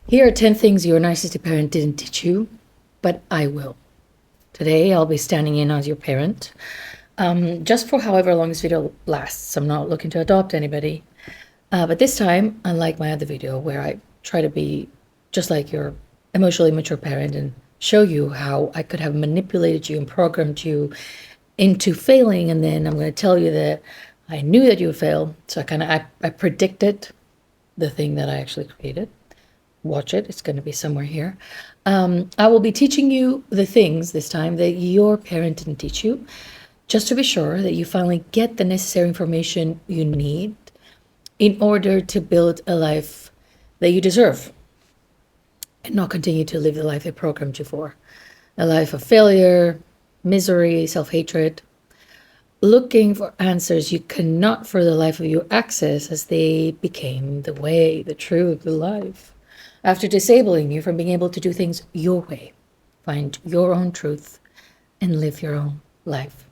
Here are 10 things your narcissistic parent didn't teach you, but I will. Today, I'll be standing in as your parent, just for however long this video lasts. I'm not looking to adopt anybody. But this time, unlike my other video where I try to be just like your emotionally mature parent and show you how I could have manipulated you and programmed you into failing, and then I'm going to tell you that I knew that you would fail, so I predicted the thing that I actually created. Watch it, it's going to be somewhere here. I will be teaching you the things this time that your parent didn't teach you, just to be sure that you finally get the necessary information you need in order to build a life that you deserve and not continue to live the life they programmed you for. A life of failure, misery, self-hatred, looking for answers you cannot for the life of you access as they became the way, the truth, the life. After disabling you from being able to do things your way, find your own truth and live your own life.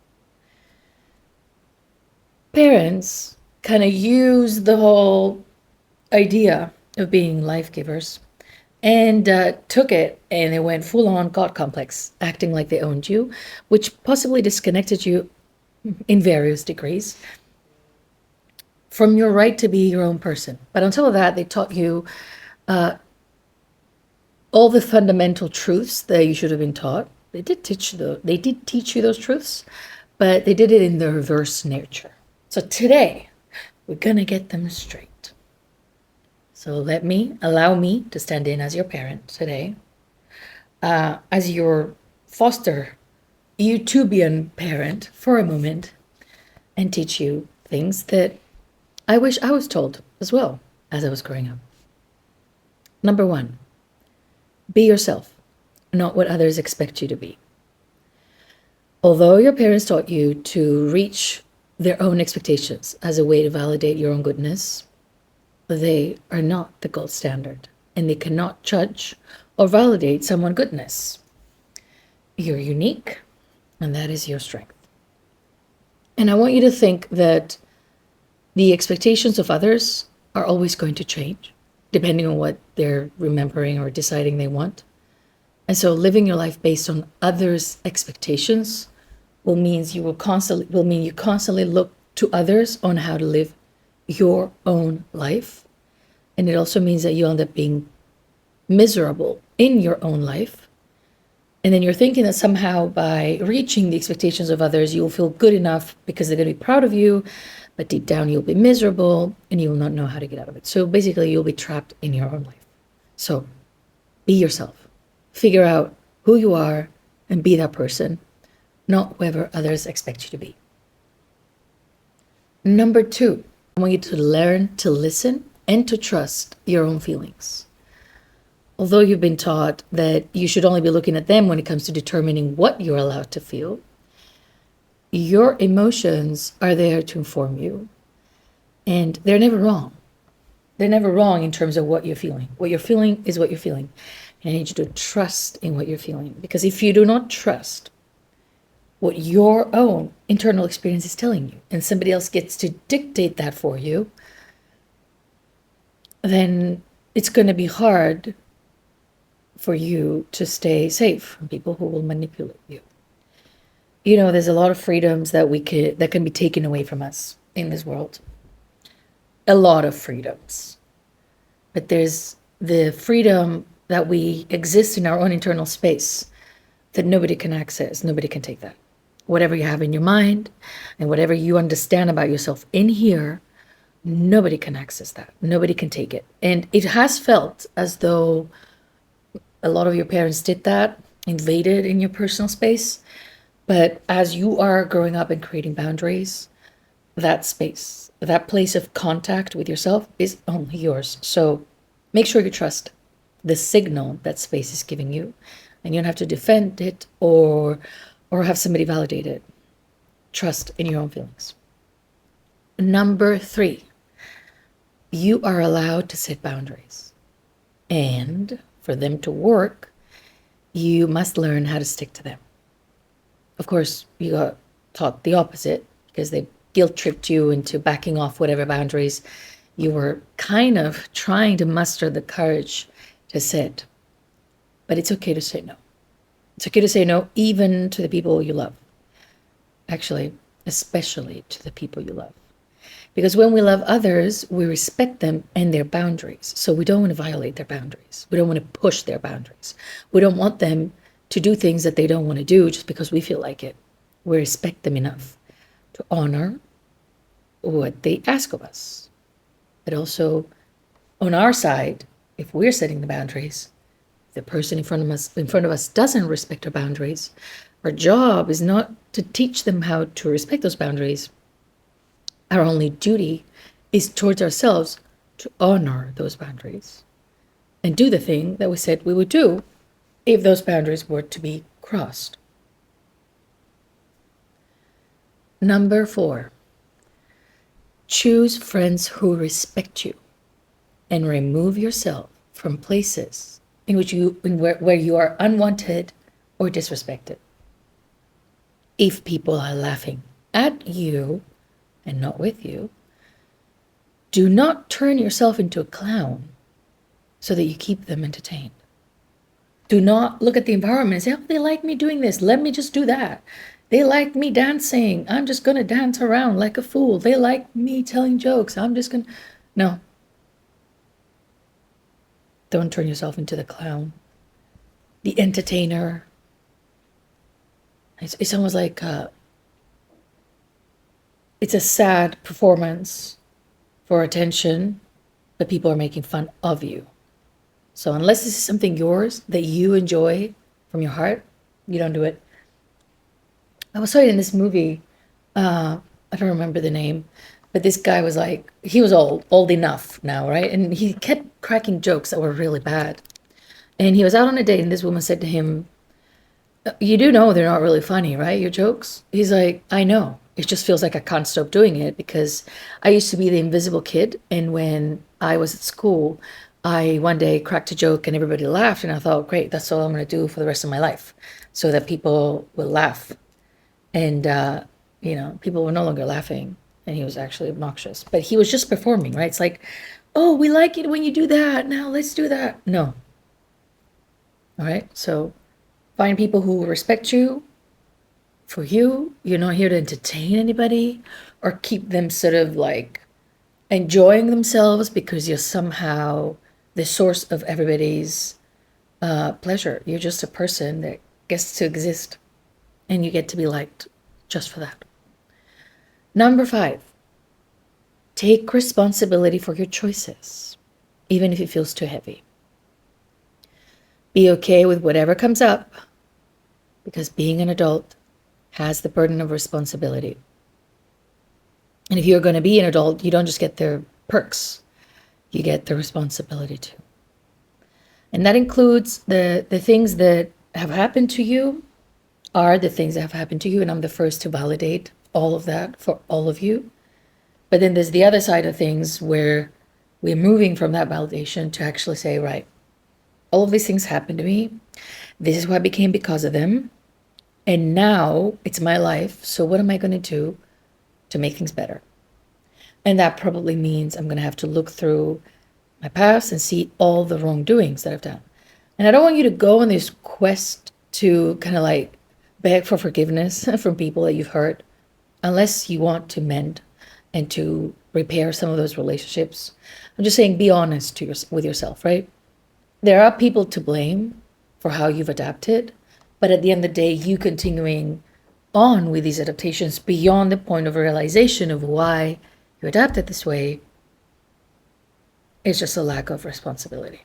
Parents kind of use the whole idea of being life givers and took it and they went full on God complex, acting like they owned you, which possibly disconnected you in various degrees from your right to be your own person. But on top of that, they taught you all the fundamental truths that you should have been taught. They did teach you those truths, but they did it in the reverse nature. So today, we're gonna get them straight. So allow me to stand in as your parent today, as your foster utopian parent for a moment, and teach you things that I wish I was told as well as I was growing up. Number one, be yourself, not what others expect you to be. Although your parents taught you to reach their own expectations as a way to validate your own goodness, they are not the gold standard, and they cannot judge or validate someone's goodness. You're unique, and that is your strength. And I want you to think that the expectations of others are always going to change, depending on what they're remembering or deciding they want. And so living your life based on others' expectations will mean you constantly look to others on how to live your own life. And it also means that you end up being miserable in your own life. And then you're thinking that somehow by reaching the expectations of others, you'll feel good enough because they're going to be proud of you, but deep down you'll be miserable and you will not know how to get out of it. So basically you'll be trapped in your own life. So be yourself, figure out who you are and be that person, not whoever others expect you to be. Number two, I want you to learn to listen and to trust your own feelings. Although you've been taught that you should only be looking at them when it comes to determining what you're allowed to feel, your emotions are there to inform you, and they're never wrong. They're never wrong in terms of what you're feeling. What you're feeling is what you're feeling. And I need you to trust in what you're feeling, because if you do not trust what your own internal experience is telling you, and somebody else gets to dictate that for you, then it's going to be hard for you to stay safe from people who will manipulate you. You know, there's a lot of freedoms that can be taken away from us in this world. A lot of freedoms. But there's the freedom that we exist in our own internal space that nobody can access. Nobody can take that. Whatever you have in your mind and whatever you understand about yourself in here, nobody can access that. Nobody can take it. And it has felt as though a lot of your parents did that, invaded in your personal space. But as you are growing up and creating boundaries, that space, that place of contact with yourself is only yours. So make sure you trust the signal that space is giving you, and you don't have to defend it or have somebody validate it. Trust in your own feelings. Number three, you are allowed to set boundaries. And for them to work, you must learn how to stick to them. Of course, you got taught the opposite because they guilt-tripped you into backing off whatever boundaries you were kind of trying to muster the courage has said. But it's okay to say no. It's okay to say no even to the people you love. Actually, especially to the people you love. Because when we love others, we respect them and their boundaries. So we don't want to violate their boundaries. We don't want to push their boundaries. We don't want them to do things that they don't want to do just because we feel like it. We respect them enough to honor what they ask of us. But also, on our side, if we're setting the boundaries, the person in front of us doesn't respect our boundaries, our job is not to teach them how to respect those boundaries. Our only duty is towards ourselves to honor those boundaries and do the thing that we said we would do if those boundaries were to be crossed. Number 4, choose friends who respect you and remove yourself from places in which where you are unwanted or disrespected. If people are laughing at you and not with you, do not turn yourself into a clown so that you keep them entertained. Do not look at the environment and say, oh, they like me doing this. Let me just do that. They like me dancing. I'm just going to dance around like a fool. They like me telling jokes. I'm just going to... No. Don't turn yourself into the clown, the entertainer. It's almost like... it's a sad performance for attention, but people are making fun of you. So unless this is something yours that you enjoy from your heart, you don't do it. I was sorry in this movie, I don't remember the name, but this guy was like, he was old enough now, right? And he kept cracking jokes that were really bad. And he was out on a date and this woman said to him, you do know they're not really funny, right? Your jokes? He's like, I know. It just feels like I can't stop doing it because I used to be the invisible kid. And when I was at school, I one day cracked a joke and everybody laughed. And I thought, great, that's all I'm going to do for the rest of my life so that people will laugh. And, people were no longer laughing and he was actually obnoxious. But he was just performing, right? It's like, oh, we like it when you do that. Now let's do that. No. All right. So find people who respect you. For you, you're not here to entertain anybody or keep them sort of like enjoying themselves because you're somehow the source of everybody's pleasure. You're just a person that gets to exist and you get to be liked just for that. Number 5, take responsibility for your choices, even if it feels too heavy. Be okay with whatever comes up because being an adult has the burden of responsibility. And if you're going to be an adult, you don't just get their perks, you get the responsibility too. And that includes the things that have happened to you are the things that have happened to you. And I'm the first to validate all of that for all of you. But then there's the other side of things where we're moving from that validation to actually say, right, all of these things happened to me. This is what I became because of them. And now it's my life. So what am I going to do to make things better? And that probably means I'm going to have to look through my past and see all the wrongdoings that I've done. And I don't want you to go on this quest to kind of like beg for forgiveness from people that you've hurt, unless you want to mend and to repair some of those relationships. I'm just saying, be honest with yourself, right? There are people to blame for how you've adapted. But at the end of the day, you continuing on with these adaptations beyond the point of realization of why you adapted this way is just a lack of responsibility,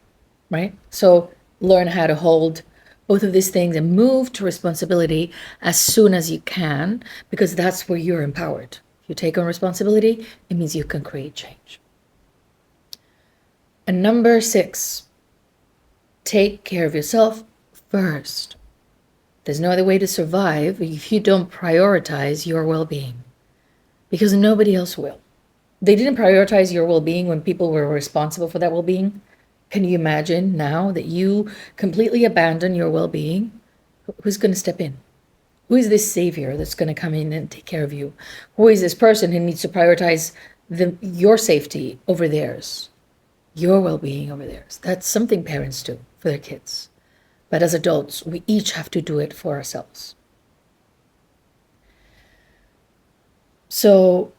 right? So learn how to hold both of these things and move to responsibility as soon as you can, because that's where you're empowered. If you take on responsibility, it means you can create change. And number 6, take care of yourself first. There's no other way to survive if you don't prioritize your well-being, because nobody else will. They didn't prioritize your well-being when people were responsible for that well-being. Can you imagine now that you completely abandon your well-being? Who's going to step in? Who is this savior that's going to come in and take care of you? Who is this person who needs to prioritize your safety over theirs? your well-being over theirs. That's something parents do for their kids. But as adults, we each have to do it for ourselves. So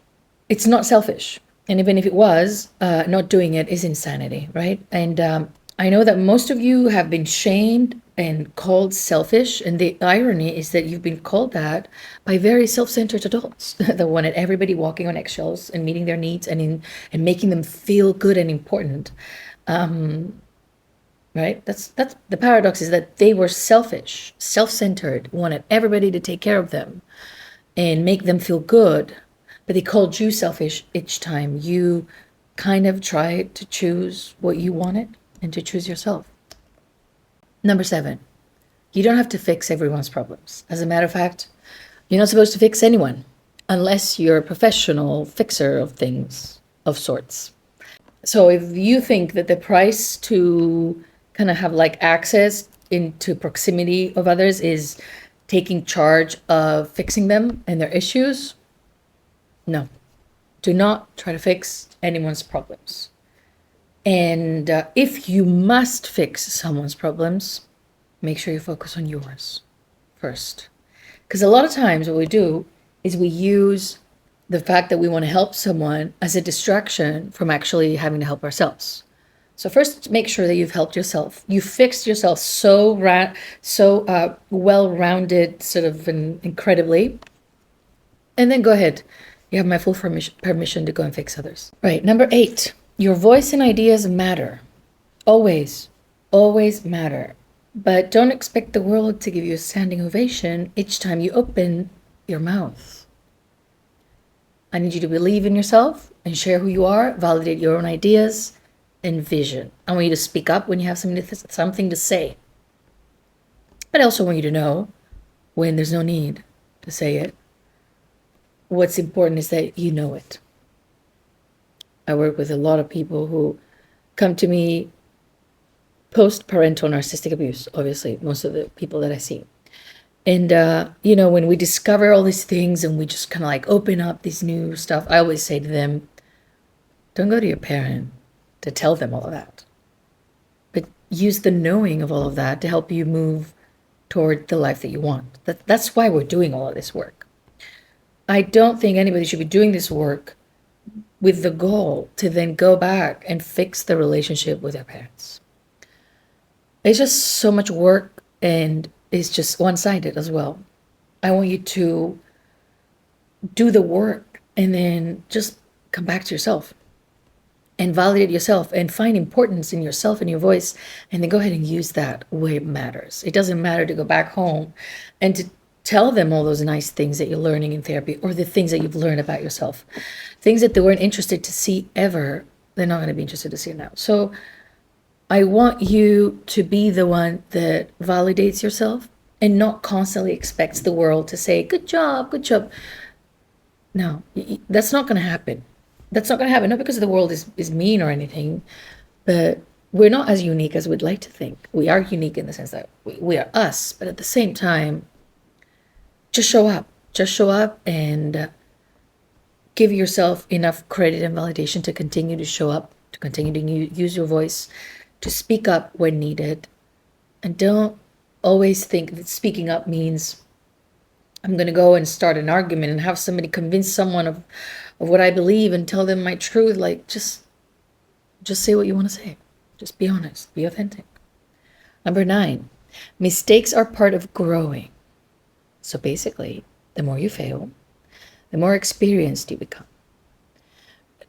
it's not selfish. And even if it was, not doing it is insanity, right? And I know that most of you have been shamed and called selfish. And the irony is that you've been called that by very self-centered adults that wanted everybody walking on eggshells and meeting their needs and making them feel good and important. Right? That's the paradox, is that they were selfish, self-centered, wanted everybody to take care of them and make them feel good. But they called you selfish each time you kind of tried to choose what you wanted and to choose yourself. Number 7, you don't have to fix everyone's problems. As a matter of fact, you're not supposed to fix anyone unless you're a professional fixer of things of sorts. So if you think that the price to kind of have like access into proximity of others is taking charge of fixing them and their issues, no, do not try to fix anyone's problems. And if you must fix someone's problems, make sure you focus on yours first. Because a lot of times what we do is we use the fact that we want to help someone as a distraction from actually having to help ourselves. So first, make sure that you've helped yourself. You fixed yourself so well-rounded, sort of incredibly. And then go ahead. You have my full permission to go and fix others. Right. Number 8, your voice and ideas matter. Always, always matter. But don't expect the world to give you a standing ovation each time you open your mouth. I need you to believe in yourself and share who you are, validate your own ideas and vision. I want you to speak up when you have something to say. But I also want you to know when there's no need to say it. What's important is that you know it. I work with a lot of people who come to me post-parental narcissistic abuse, obviously, most of the people that I see. And, when we discover all these things and we just kind of like open up this new stuff, I always say to them, don't go to your parent to tell them all of that. But use the knowing of all of that to help you move toward the life that you want. That's why we're doing all of this work. I don't think anybody should be doing this work with the goal to then go back and fix the relationship with their parents. It's just so much work, and it's just one-sided as well. I want you to do the work and then just come back to yourself and validate yourself and find importance in yourself and your voice, and then go ahead and use that where it matters. It doesn't matter to go back home and to tell them all those nice things that you're learning in therapy, or the things that you've learned about yourself. Things that they weren't interested to see ever, they're not going to be interested to see now. So I want you to be the one that validates yourself and not constantly expects the world to say, good job, good job. No, that's not going to happen. That's not going to happen, not because the world is mean or anything, but we're not as unique as we'd like to think. We are unique in the sense that we are us, but at the same time, just show up. Just show up and give yourself enough credit and validation to continue to show up, to continue to use your voice, to speak up when needed. And don't always think that speaking up means I'm going to go and start an argument and have somebody convince someone of what I believe and tell them my truth. Like, just say what you want to say. Just be honest, be authentic. Number 9, mistakes are part of growing. So basically, the more you fail, the more experienced you become.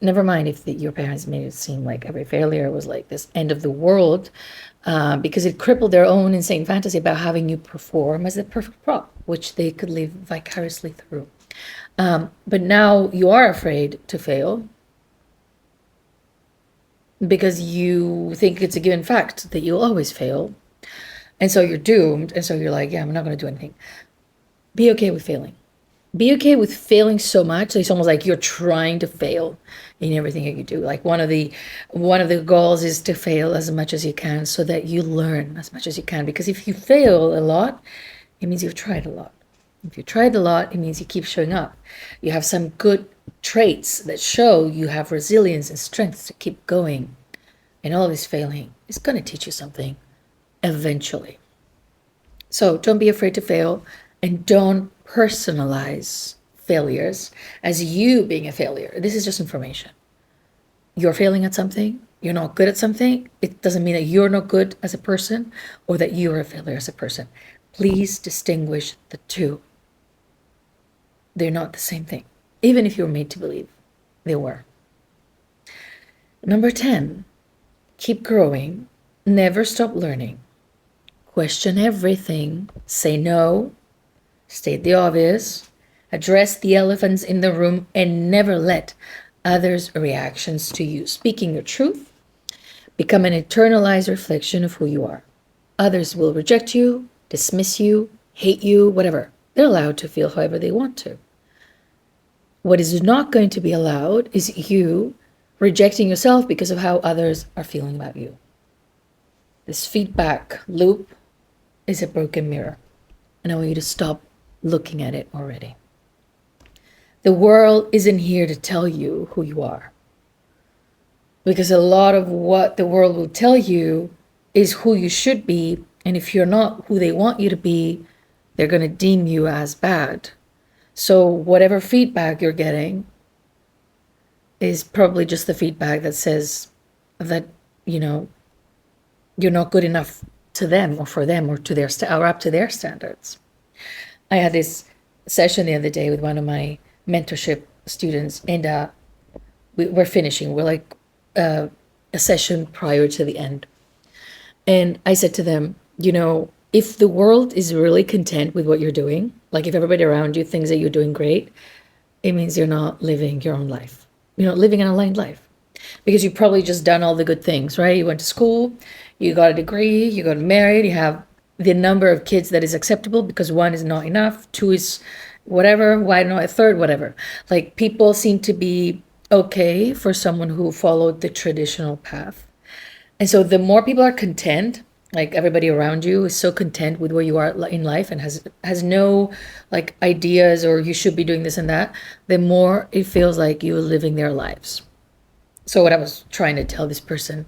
Never mind if your parents made it seem like every failure was like this end of the world, because it crippled their own insane fantasy about having you perform as the perfect prop, which they could live vicariously through. But now you are afraid to fail because you think it's a given fact that you'll always fail. And so you're doomed. And so you're like, yeah, I'm not going to do anything. Be okay with failing. Be okay with failing so much that it's almost like you're trying to fail in everything that you do. Like one of the goals is to fail as much as you can so that you learn as much as you can. Because if you fail a lot, it means you've tried a lot. If you tried a lot, it means you keep showing up. You have some good traits that show you have resilience and strength to keep going And all this failing is going to teach you something eventually. So don't be afraid to fail, and don't personalize failures as you being a failure. This is just information. You're failing at something, you're not good at something. It doesn't mean that you're not good as a person or that you're a failure as a person. Please distinguish the two. They're not the same thing, even if you're made to believe they were. Number 10, keep growing, never stop learning. Question everything, say no, state the obvious, address the elephants in the room, and never let others' reactions to you speaking your truth become an internalized reflection of who you are. Others will reject you, dismiss you, hate you, whatever. They're allowed to feel however they want to. What is not going to be allowed is you rejecting yourself because of how others are feeling about you. This feedback loop is a broken mirror, and I want you to stop looking at it already. The world isn't here to tell you who you are, because a lot of what the world will tell you is who you should be, and if you're not who they want you to be, they're going to deem you as bad. So whatever feedback you're getting is probably just the feedback that says that, you're not good enough to them or for them or to their or up to their standards. I had this session the other day with one of my mentorship students, and we're finishing. We're like a session prior to the end. And I said to them, if the world is really content with what you're doing, like if everybody around you thinks that you're doing great, it means you're not living your own life. You're not living an aligned life, because you've probably just done all the good things, right? You went to school, you got a degree, you got married, you have the number of kids that is acceptable because 1 is not enough, 2 is whatever, why not a third, whatever. Like, people seem to be okay for someone who followed the traditional path. And so the more people are content, like everybody around you is so content with where you are in life and has no like ideas or you should be doing this and that, the more it feels like you're living their lives. So what I was trying to tell this person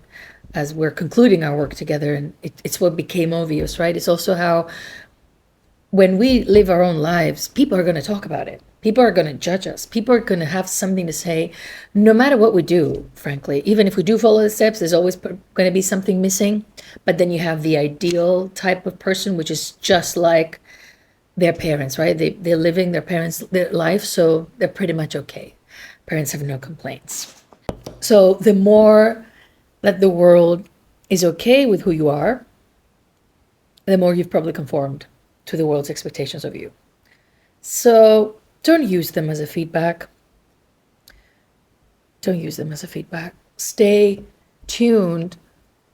as we're concluding our work together, and it's what became obvious, right? It's also how when we live our own lives, people are going to talk about it. People are going to judge us. People are going to have something to say, no matter what we do, frankly. Even if we do follow the steps, there's always going to be something missing. But then you have the ideal type of person, which is just like their parents, right? They're living their life, so they're pretty much okay. Parents have no complaints. So the more that the world is okay with who you are, the more you've probably conformed to the world's expectations of you. So don't use them as a feedback. Don't use them as a feedback. Stay tuned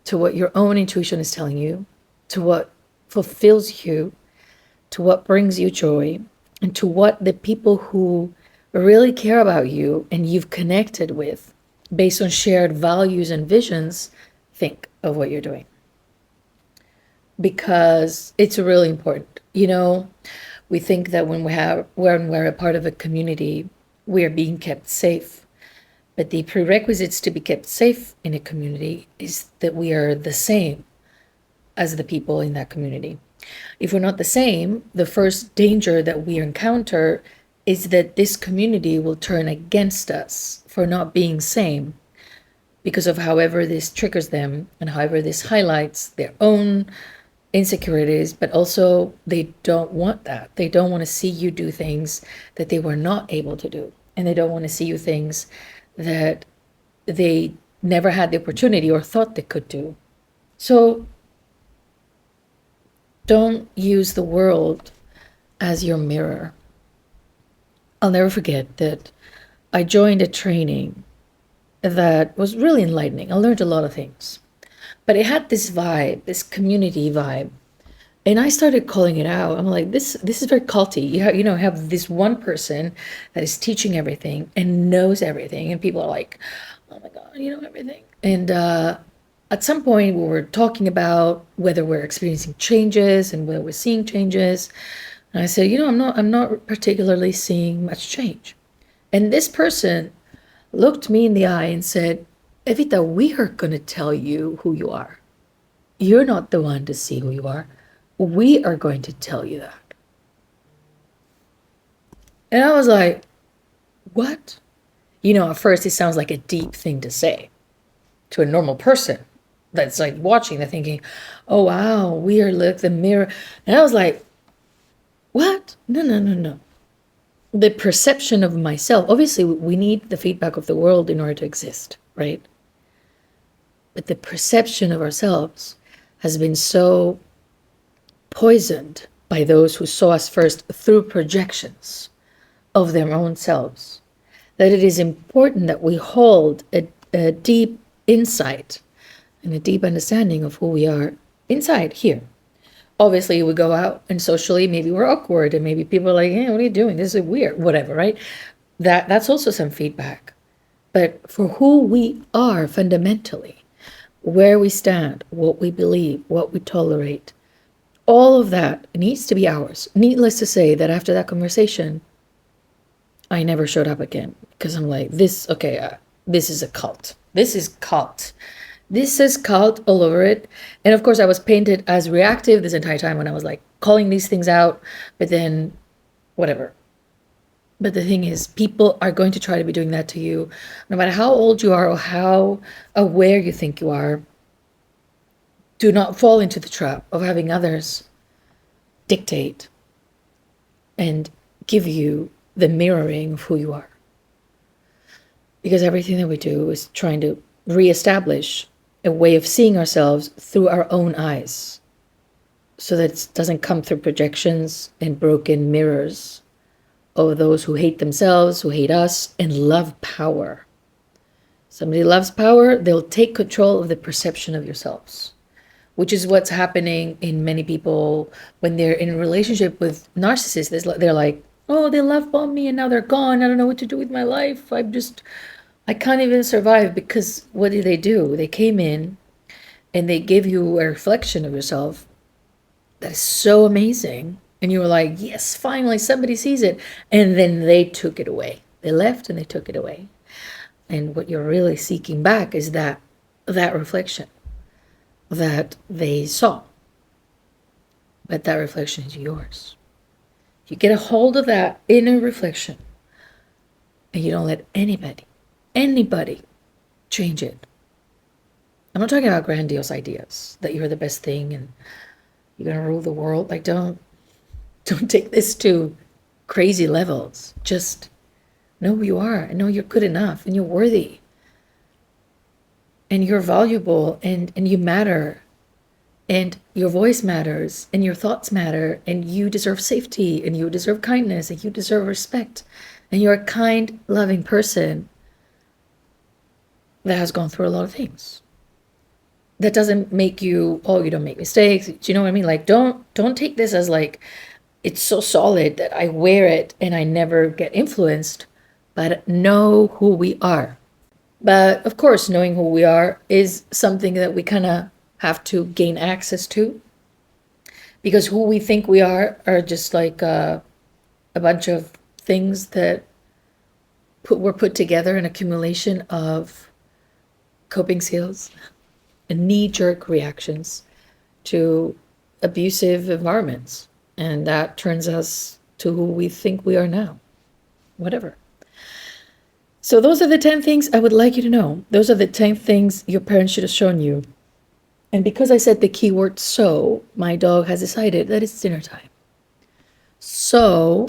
to what your own intuition is telling you, to what fulfills you, to what brings you joy, and to what the people who really care about you and you've connected with based on shared values and visions think of what you're doing. Because it's really important. We think that when we're a part of a community, we are being kept safe. But the prerequisites to be kept safe in a community is that we are the same as the people in that community. If we're not the same, the first danger that we encounter is that this community will turn against us for not being same, because of however this triggers them and however this highlights their own insecurities, but also they don't want that. They don't want to see you do things that they were not able to do. And they don't want to see you things that they never had the opportunity or thought they could do. So don't use the world as your mirror. I'll never forget that I joined a training that was really enlightening. I learned a lot of things. But it had this vibe, this community vibe. And I started calling it out. I'm like, this is very culty. You have this one person that is teaching everything and knows everything. And people are like, oh my God, you know everything. And at some point we were talking about whether we're experiencing changes and whether we're seeing changes. And I said, I'm not particularly seeing much change. And this person looked me in the eye and said, Evita, we are going to tell you who you are. You're not the one to see who you are. We are going to tell you that. And I was like, what? At first it sounds like a deep thing to say to a normal person that's like watching, they're thinking, oh, wow, we are like the mirror. And I was like, what? No, no, no, no. The perception of myself, obviously, we need the feedback of the world in order to exist, right? But the perception of ourselves has been so poisoned by those who saw us first through projections of their own selves, that it is important that we hold a deep insight and a deep understanding of who we are inside here. Obviously, we go out and socially, maybe we're awkward and maybe people are like, hey, what are you doing? This is weird, whatever, right? That's also some feedback. But for who we are fundamentally, where we stand, what we believe, what we tolerate, all of that needs to be ours. Needless to say that after that conversation, I never showed up again because I'm like, this is a cult. This is cult. This is cult all over it. And of course, I was painted as reactive this entire time when I was like calling these things out, but then whatever. But the thing is, people are going to try to be doing that to you, no matter how old you are or how aware you think you are. Do not fall into the trap of having others dictate and give you the mirroring of who you are. Because everything that we do is trying to reestablish a way of seeing ourselves through our own eyes, so that it doesn't come through projections and broken mirrors of those who hate themselves, who hate us, and love power. Somebody loves power, they'll take control of the perception of yourselves, which is what's happening in many people when they're in a relationship with narcissists. They're like, oh, they love bomb me and now they're gone. I don't know what to do with my life. I can't even survive. Because what did they do? They came in and they gave you a reflection of yourself that is so amazing. And you were like, yes, finally somebody sees it. And then they took it away. They left and they took it away. And what you're really seeking back is that reflection that they saw. But that reflection is yours. You get a hold of that inner reflection and you don't let anybody change it. I'm not talking about grandiose ideas that you're the best thing and you're going to rule the world. Like, don't take this to crazy levels. Just know who you are and know you're good enough and you're worthy and you're valuable and you matter and your voice matters and your thoughts matter and you deserve safety and you deserve kindness and you deserve respect and you're a kind, loving person that has gone through a lot of things. That doesn't make you, oh, you don't make mistakes. Do you know what I mean? Like, don't take this as like, it's so solid that I wear it and I never get influenced, but know who we are. But of course, knowing who we are is something that we kind of have to gain access to, because who we think we are just like a bunch of things that were put together, an accumulation of coping skills and knee-jerk reactions to abusive environments. And that turns us to who we think we are now. Whatever. So those are the 10 things I would like you to know. Those are the 10 things your parents should have shown you. And because I said the keyword so, my dog has decided that it's dinner time. So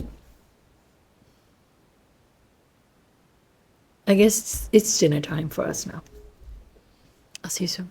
I guess it's dinner time for us now. I'll see you soon.